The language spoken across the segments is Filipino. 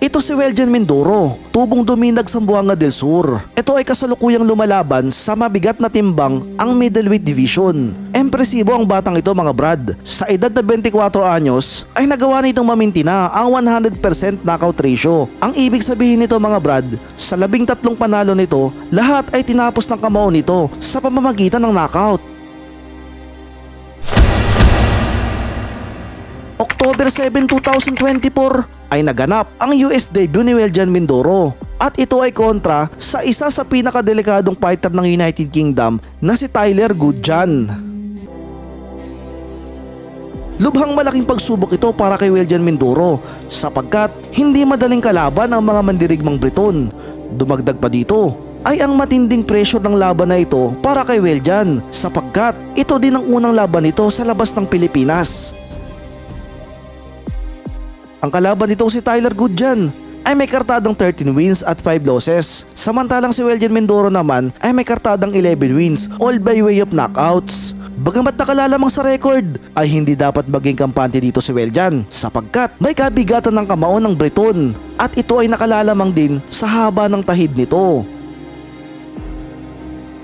Ito si Weljan Mindoro, tubong Duminag Zamboanga del Sur. Ito ay kasalukuyang lumalaban sa mabigat na timbang ang middleweight division. Impresibo ang batang ito mga brad. Sa edad na 24 anyos ay nagawa nitong maminti na ang 100% knockout ratio. Ang ibig sabihin nito mga brad, sa 13 panalo nito, lahat ay tinapos ng kamao nito sa pamamagitan ng knockout. October 7, 2024 ay naganap ang US debut ni Weljan Mindoro at ito ay kontra sa isa sa pinakadelikadong fighter ng United Kingdom na si Tyler Goodjan. Lubhang malaking pagsubok ito para kay Weljan Mindoro sapagkat hindi madaling kalaban ang mga mandirigmang Briton. Dumagdag pa dito ay ang matinding pressure ng laban na ito para kay Weljan sapagkat ito din ang unang laban nito sa labas ng Pilipinas. Ang kalaban nitong si Tyler Goodjan ay may kartadang 13 wins at 5 losses. Samantalang si Weljan Mindoro naman ay may kartadang 11 wins all by way of knockouts. Bagamat nakalalamang sa record ay hindi dapat maging kampante dito si Weljan sapagkat may kabigatan ng kamao ng Briton at ito ay nakalalamang din sa haba ng tahid nito.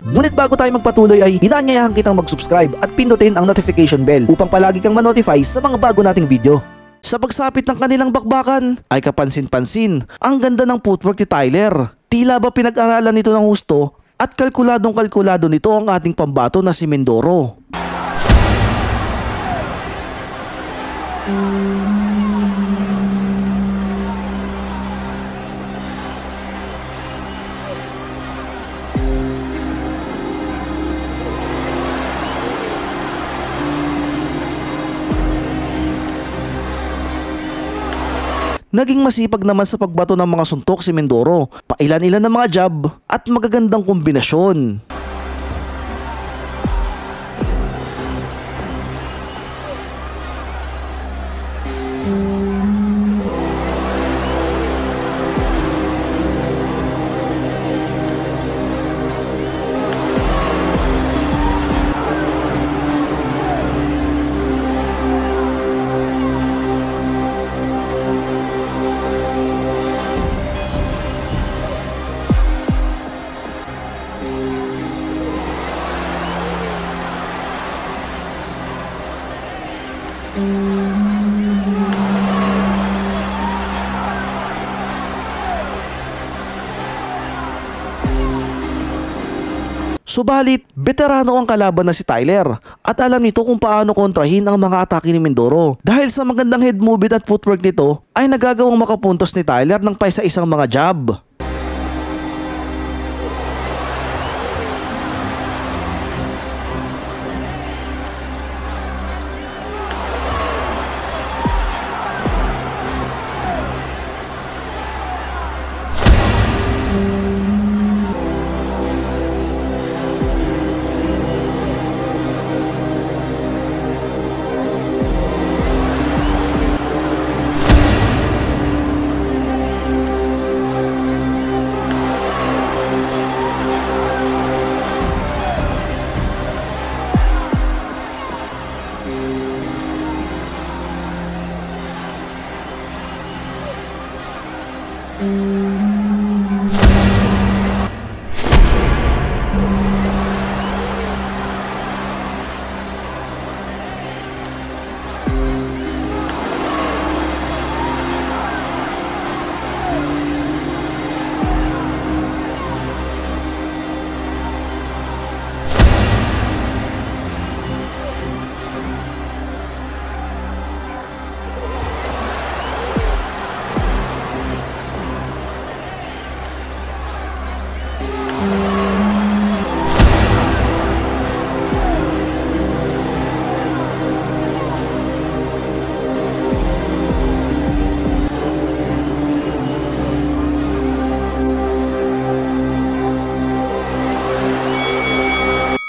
Ngunit bago tayo magpatuloy ay inaanyayahan kitang mag-subscribe at pindutin ang notification bell upang palagi kang ma-notify sa mga bago nating video. Sa pagsapit ng kanilang bakbakan ay kapansin-pansin ang ganda ng footwork ni Tyler. Tila ba pinag-aralan nito ng husto at kalkuladong-kalkulado nito ang ating pambato na si Mindoro. Naging masipag naman sa pagbato ng mga suntok si Mindoro, pailan-ilan ng mga jab at magagandang kombinasyon. Subalit, veterano ang kalaban na si Tyler at alam nito kung paano kontrahin ang mga atake ni Mindoro. Dahil sa magandang head movement at footwork nito ay nagagawang makapuntos ni Tyler ng paisa-isang mga jab.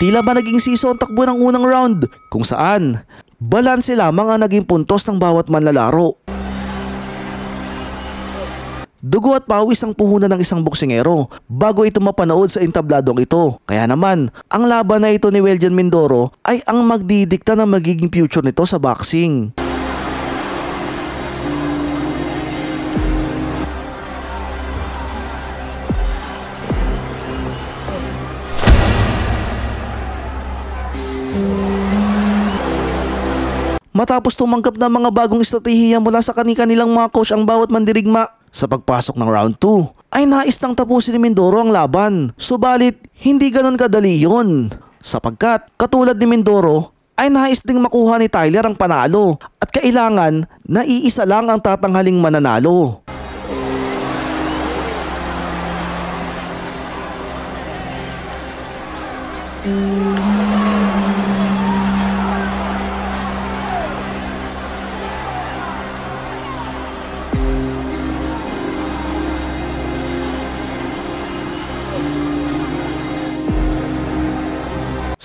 Tila ba naging siso ang takbo ng unang round kung saan balanse lamang ang naging puntos ng bawat manlalaro. Dugo at pawis ang puhunan ng isang boksingero bago ito mapanood sa entabladong ito. Kaya naman, ang laban na ito ni Weljan Mindoro ay ang magdidikta ng magiging future nito sa boxing. matapos tumanggap ng mga bagong estratehiya mula sa kanilang mga coach ang bawat mandirigma. Sa pagpasok ng round 2 ay nais nang tapusin ni Mindoro ang laban, subalit hindi ganon kadali yun. Sapagkat katulad ni Mindoro ay nais ding makuha ni Tyler ang panalo at kailangan na iisa lang ang tatanghaling mananalo.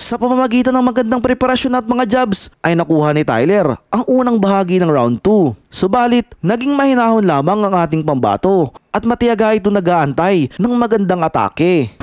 Sa pamamagitan ng magandang preparasyon at mga jabs ay nakuha ni Tyler ang unang bahagi ng round 2. Subalit, naging mahinahon lamang ang ating pambato at matiyaga ito nag-aantay ng magandang atake.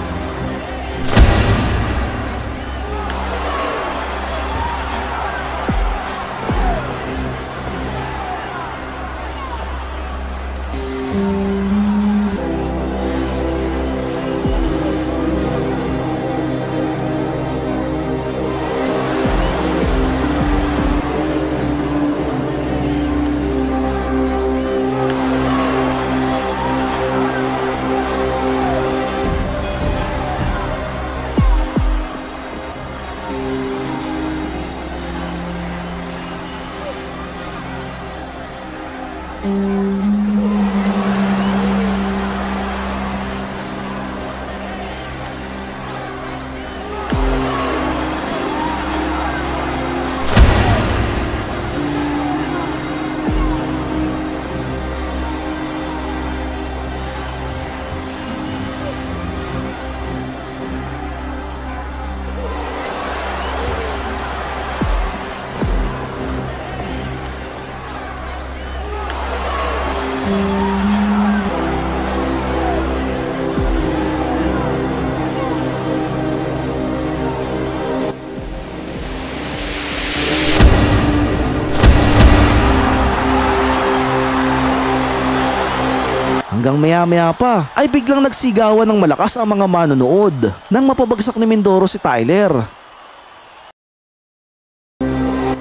Hanggang maya-maya pa ay biglang nagsigawan ng malakas ang mga manonood nang mapabagsak ni Mindoro si Tyler.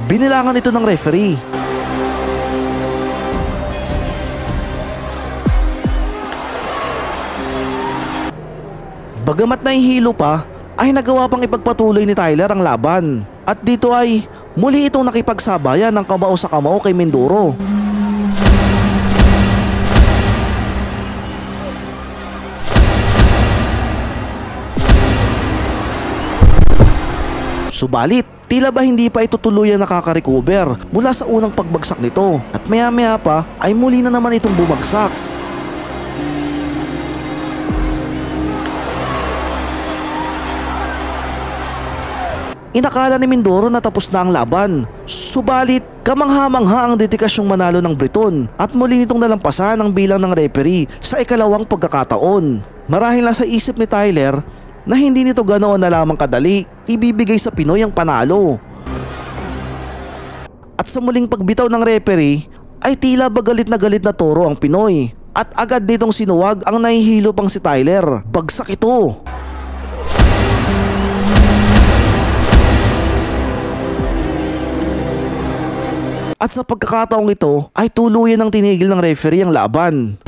Binilangan ito ng referee. Bagamat nahihilo pa, ay nagawa pang ipagpatuloy ni Tyler ang laban. At dito ay muli itong nakipagsabayan ng kamao sa kamao kay Mindoro. Subalit, tila ba hindi pa ito tuluyang nakaka-recover mula sa unang pagbagsak nito at maya-maya pa ay muli na naman itong bumagsak. Inakala ni Mindoro na tapos na ang laban. Subalit, kamangha-mangha ang dedikasyong manalo ng Briton at muli nitong nalampasan ang bilang ng referee sa ikalawang pagkakataon. Marahil na sa isip ni Tyler na hindi nito ganoon na lamang kadali ibibigay sa Pinoy ang panalo. At sa muling pagbitaw ng referee ay tila ba galit na toro ang Pinoy at agad nitong sinuwag ang nahihilo pang si Tyler. Bagsak ito. At sa pagkakataong ito ay tuluyan ng tinigil ng referee ang laban.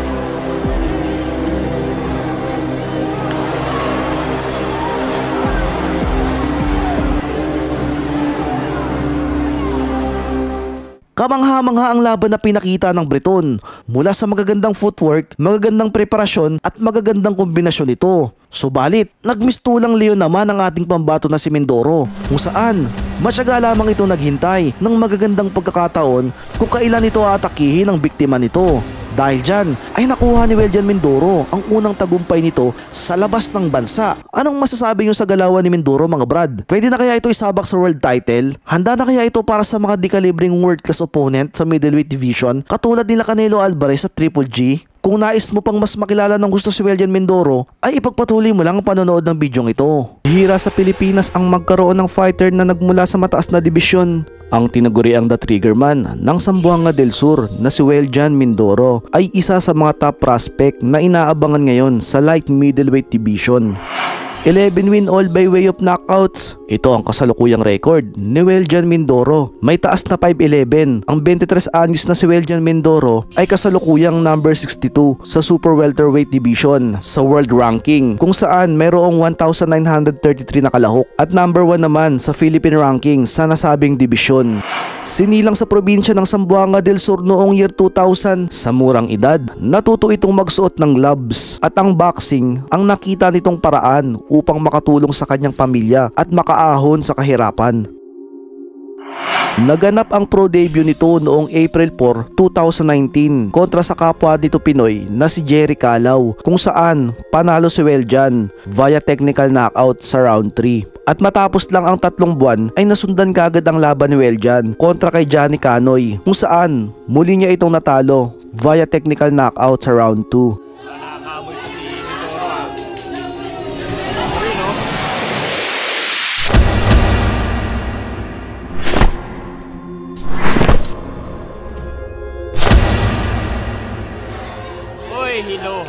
Kamangha-mangha ang laban na pinakita ng Briton mula sa magagandang footwork, magagandang preparasyon at magagandang kombinasyon nito. Subalit, nagmistulang leon naman ang ating pambato na si Mindoro kung saan matyaga lamang ito naghintay ng magagandang pagkakataon kung kailan ito aatakihin ang biktima nito. Dahil dyan ay nakuha ni Weljan Mindoro ang unang tagumpay nito sa labas ng bansa. Anong masasabi nyo sa galawan ni Mindoro mga brad? Pwede na kaya ito isabak sa world title? Handa na kaya ito para sa mga di-kalibring world class opponent sa middleweight division katulad nila Canelo Alvarez sa Triple G? Kung nais mo pang mas makilala ng gusto si Weljan Mindoro, ay ipagpatuloy mo lang ang panonood ng bidyong ito. Hira sa Pilipinas ang magkaroon ng fighter na nagmula sa mataas na dibisyon. Ang tinaguriang The Triggerman ng Zamboanga del Sur na si Weljan Mindoro ay isa sa mga top prospect na inaabangan ngayon sa light middleweight division. 11 win all by way of knockouts, Ito ang kasalukuyang record ni Weljan Mindoro. May taas na 5'11". Ang 23 anyos na si Weljan Mindoro ay kasalukuyang number 62 sa super welterweight division sa world ranking, kung saan mayroong 1,933 na kalahok at number 1 naman sa Philippine ranking sa nasabing division. Sinilang sa probinsya ng Zamboanga del Sur noong year 2000. Sa murang edad, natuto itong magsuot ng gloves at ang boxing ang nakita nitong paraan upang makatulong sa kanyang pamilya at makaahon sa kahirapan. Naganap ang pro debut nito noong April 4, 2019 kontra sa kapwa nito Pinoy na si Jerry Calao, kung saan panalo si Weljan via technical knockout sa round 3. At matapos lang ang 3 buwan ay nasundan kagad ang laban ni Weljan kontra kay Johnny Canoy, kung saan muli niya itong natalo via technical knockout sa round 2. Hilo.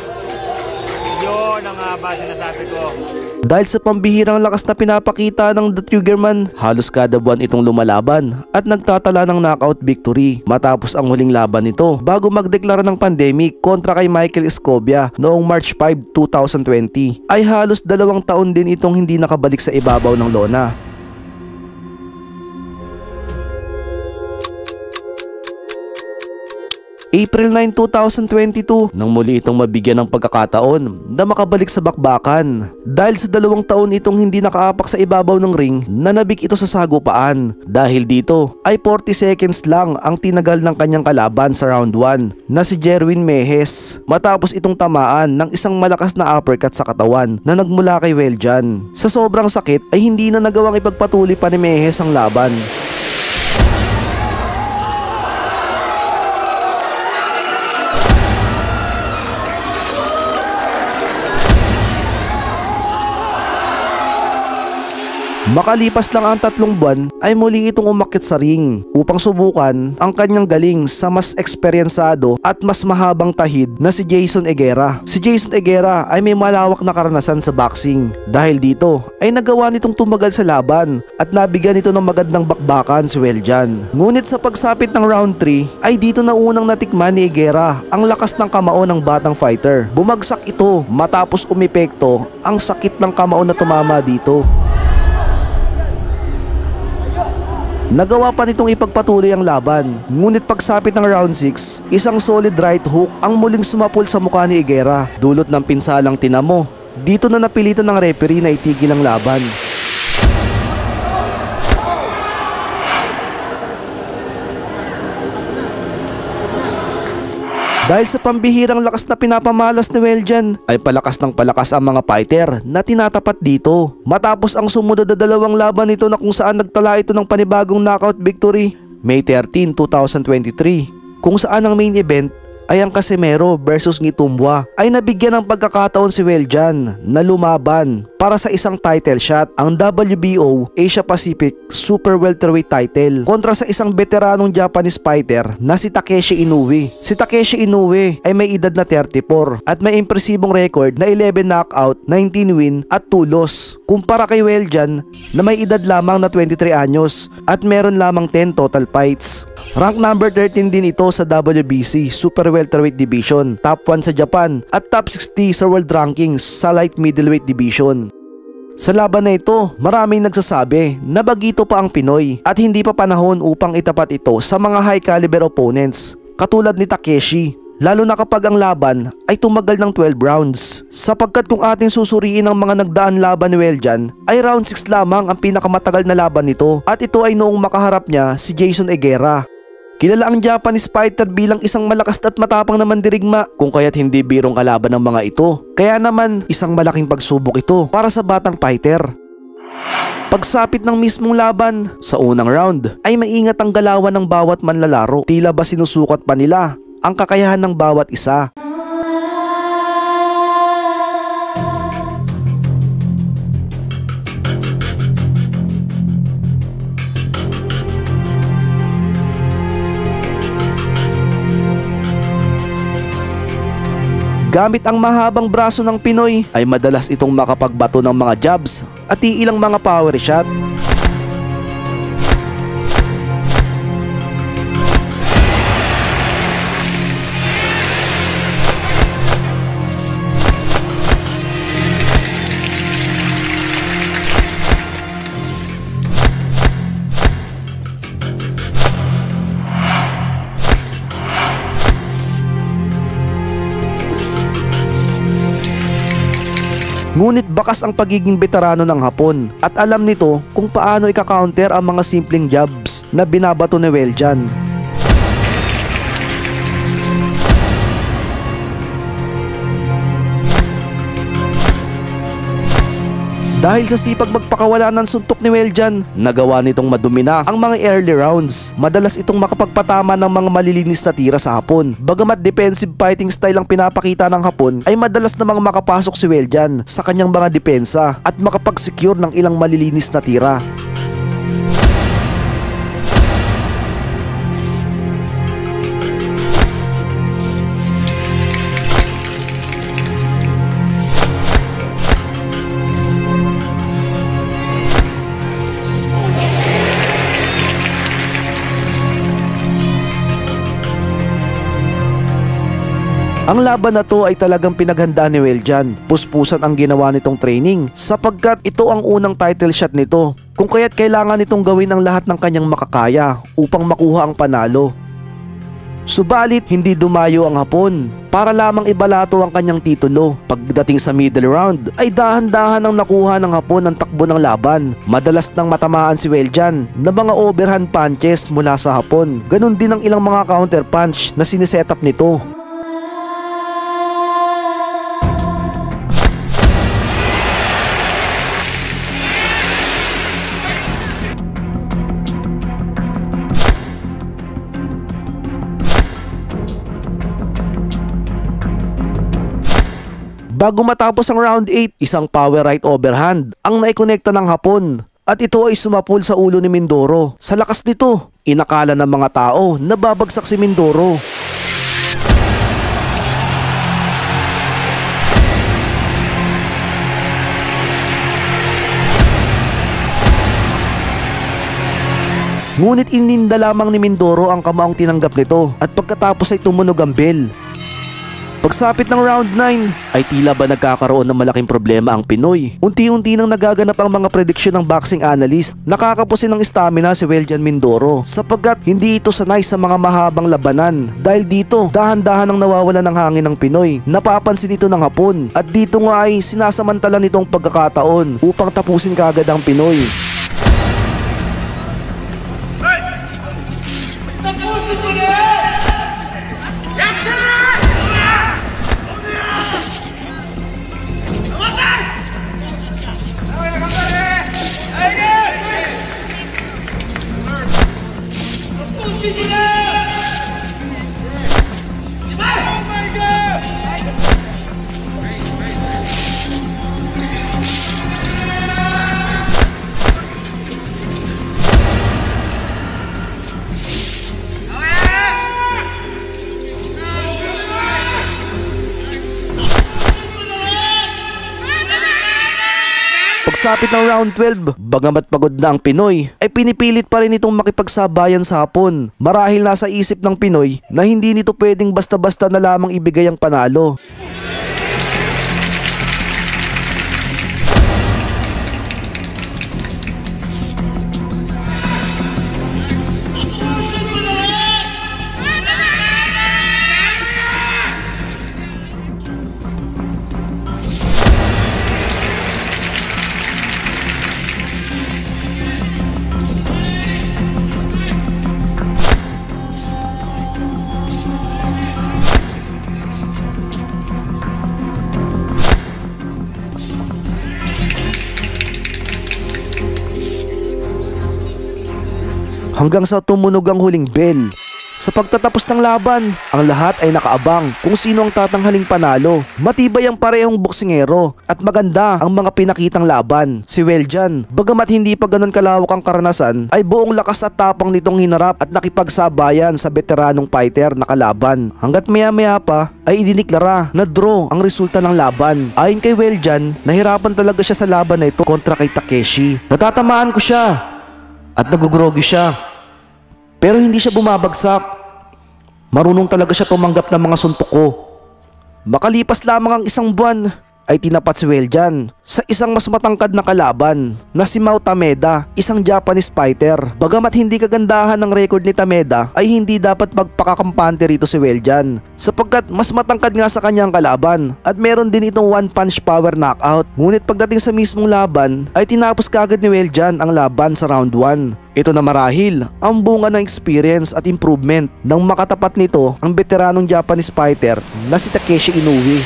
Yun ang ba sinasabi ko. Dahil sa pambihirang lakas na pinapakita ng The Triggerman, halos kada buwan itong lumalaban at nagtatala ng knockout victory matapos ang huling laban nito bago magdeklara ng pandemic kontra kay Michael Escobia noong March 5, 2020. Ay halos 2 taon din itong hindi nakabalik sa ibabaw ng lona. April 9, 2022 nang muli itong mabigyan ng pagkakataon na makabalik sa bakbakan. Dahil sa 2 taon itong hindi nakaapak sa ibabaw ng ring, nanabik ito sa sagupaan. Dahil dito ay 40 seconds lang ang tinagal ng kanyang kalaban sa round 1 na si Jerwin Mejes, matapos itong tamaan ng isang malakas na uppercut sa katawan na nagmula kay Weljan. Sa sobrang sakit ay hindi na nagawang ipagpatuloy pa ni Mejes ang laban. Makalipas lang ang 3 buwan ay muli itong umakyat sa ring upang subukan ang kanyang galing sa mas eksperyensado at mas mahabang tahid na si Jason Higuera. Si Jason Higuera ay may malawak na karanasan sa boxing. Dahil dito ay nagawa nitong tumagal sa laban at nabigyan ito ng magandang bakbakan si Weljan. Ngunit sa pagsapit ng round 3 ay dito na unang natikman ni Higuera ang lakas ng kamao ng batang fighter. Bumagsak ito matapos umepekto ang sakit ng kamao na tumama dito. Nagawa pa nitong ipagpatuloy ang laban, ngunit pagsapit ng round 6, isang solid right hook ang muling sumapul sa mukha ni Higuera, dulot ng pinsalang tinamo. Dito na napilitan ng referee na itigil ang laban. Dahil sa pambihirang lakas na pinapamalas ni Weljan, ay palakas ng palakas ang mga fighter na tinatapat dito. Matapos ang sumunod na 2 laban nito na kung saan nagtala ito ng panibagong knockout victory, May 13, 2023, kung saan ang main event ay ang Casimero versus Ngitumbua, ay nabigyan ng pagkakataon si Weljan na lumaban para sa isang title shot, ang WBO Asia Pacific Super Welterweight title, kontra sa isang veteranong Japanese fighter na si Takeshi Inoue. Si Takeshi Inoue ay may edad na 34 at may impresibong record na 11 knockout, 19 win at 2 loss, kumpara kay Weljan na may edad lamang na 23 anyos at meron lamang 10 total fights. Rank number 13 din ito sa WBC Super Welterweight Division, top 1 sa Japan at top 60 sa world rankings sa light middleweight division. Sa laban na ito, maraming nagsasabi na bagito pa ang Pinoy at hindi pa panahon upang itapat ito sa mga high caliber opponents katulad ni Takeshi, lalo na kapag ang laban ay tumagal ng 12 rounds. Sapagkat kung ating susuriin ang mga nagdaan laban ni Weljan, ay round 6 lamang ang pinakamatagal na laban nito at ito ay noong makaharap niya si Jason Higuera. Kilala ang Japanese fighter bilang isang malakas at matapang na mandirigma, kung kaya't hindi birong kalaban ng mga ito. Kaya naman isang malaking pagsubok ito para sa batang fighter. Pagsapit ng mismong laban, sa unang round ay maingat ang galawan ng bawat manlalaro. Tila ba sinusukat pa nila ang kakayahan ng bawat isa. Gamit ang mahabang braso ng Pinoy ay madalas itong makapagbato ng mga jabs at iilang mga power shot. Ngunit bakas ang pagiging veterano ng Hapon at alam nito kung paano ika-counter ang mga simpleng jabs na binabato ni Weljan. Dahil sa sipag magpakawala ng suntok ni Weljan, nagawa nitong madumi na ang mga early rounds. Madalas itong makapagpatama ng mga malilinis na tira sa Hapon. Bagamat defensive fighting style ang pinapakita ng Hapon, ay madalas namang makapasok si Weljan sa kanyang mga depensa at makapag-secure ng ilang malilinis na tira. Ang laban na to ay talagang pinaghandaan ni Weljan. Puspusan ang ginawa nitong training sapagkat ito ang unang title shot nito. Kung kaya't kailangan nitong gawin ang lahat ng kanyang makakaya upang makuha ang panalo. Subalit hindi dumayo ang Hapon para lamang ibalato ang kanyang titulo. Pagdating sa middle round ay dahan-dahan ang nakuha ng Hapon ang takbo ng laban. Madalas nang matamaan si Weljan ng mga overhand punches mula sa Hapon. Ganon din ang ilang mga counter punch na siniset up nito. Bago matapos ang round 8, isang power right overhand ang naikonekta ng Hapon at ito ay sumapul sa ulo ni Mindoro. Sa lakas nito, inakala ng mga tao na babagsak si Mindoro. Ngunit ininda lamang ni Mindoro ang kamaong tinanggap nito at pagkatapos ay tumunog ang bell. Pagsapit ng round 9 ay tila ba nagkakaroon ng malaking problema ang Pinoy. Unti-unti nang nagaganap ang mga prediksyon ng boxing analyst. Nakakapusin ng stamina si Weljan Mindoro sapagkat hindi ito sanay sa mga mahabang labanan. Dahil dito, dahan-dahan ang nawawalan ng hangin ng Pinoy. Napapansin ito ng Hapon at dito nga ay sinasamantala nitong pagkakataon upang tapusin kaagad ang Pinoy. Pagsapit ng round 12, bagamat pagod na ang Pinoy, ay pinipilit pa rin itong makipagsabayan sa Hapon. Marahil nasa isip ng Pinoy na hindi nito pwedeng basta-basta na lamang ibigay ang panalo. Hanggang sa tumunog ang huling bell. Sa pagtatapos ng laban, ang lahat ay nakaabang kung sino ang tatanghaling panalo. Matibay ang parehong boksingero at maganda ang mga pinakitang laban. Si Weljan, bagamat hindi pa ganon kalawak ang karanasan, ay buong lakas at tapang nitong hinarap at nakipagsabayan sa veteranong fighter na kalaban. Hanggat maya-maya pa ay idiniklara na draw ang resulta ng laban. Ayon kay Weljan, nahirapan talaga siya sa laban na ito kontra kay Takeshi. Natatamaan ko siya at nagugrogi siya. Pero hindi siya bumabagsak. Marunong talaga siya tumanggap ng mga suntok ko. Makalipas lamang ang isang buwan, ay tinapat si Weljan sa isang mas matangkad na kalaban na si Mao Tameda, isang Japanese fighter. Bagamat hindi kagandahan ng record ni Tameda ay hindi dapat magpakakampante rito si Weljan sapagkat mas matangkad nga sa kanyang kalaban at meron din itong one punch power knockout. Ngunit pagdating sa mismong laban ay tinapos kagad ni Weljan ang laban sa round 1. Ito na marahil ang bunga ng experience at improvement nang makatapat nito ang veteranong Japanese fighter na si Takeshi Inoue.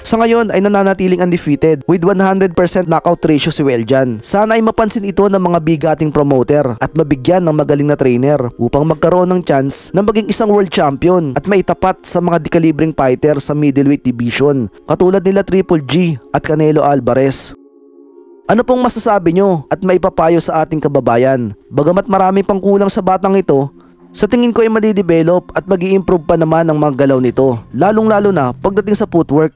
Sa ngayon ay nananatiling undefeated with 100% knockout ratio si Weljan. Sana ay mapansin ito ng mga bigating promoter at mabigyan ng magaling na trainer upang magkaroon ng chance na maging isang world champion at maitapat sa mga dekalibreng fighter sa middleweight division katulad nila Triple G at Canelo Alvarez. Ano pong masasabi nyo at maipapayo sa ating kababayan? Bagamat marami pang kulang sa batang ito, sa tingin ko ay madidevelop at mag-i-improve pa naman ang mga galaw nito, lalong-lalo na pagdating sa footwork.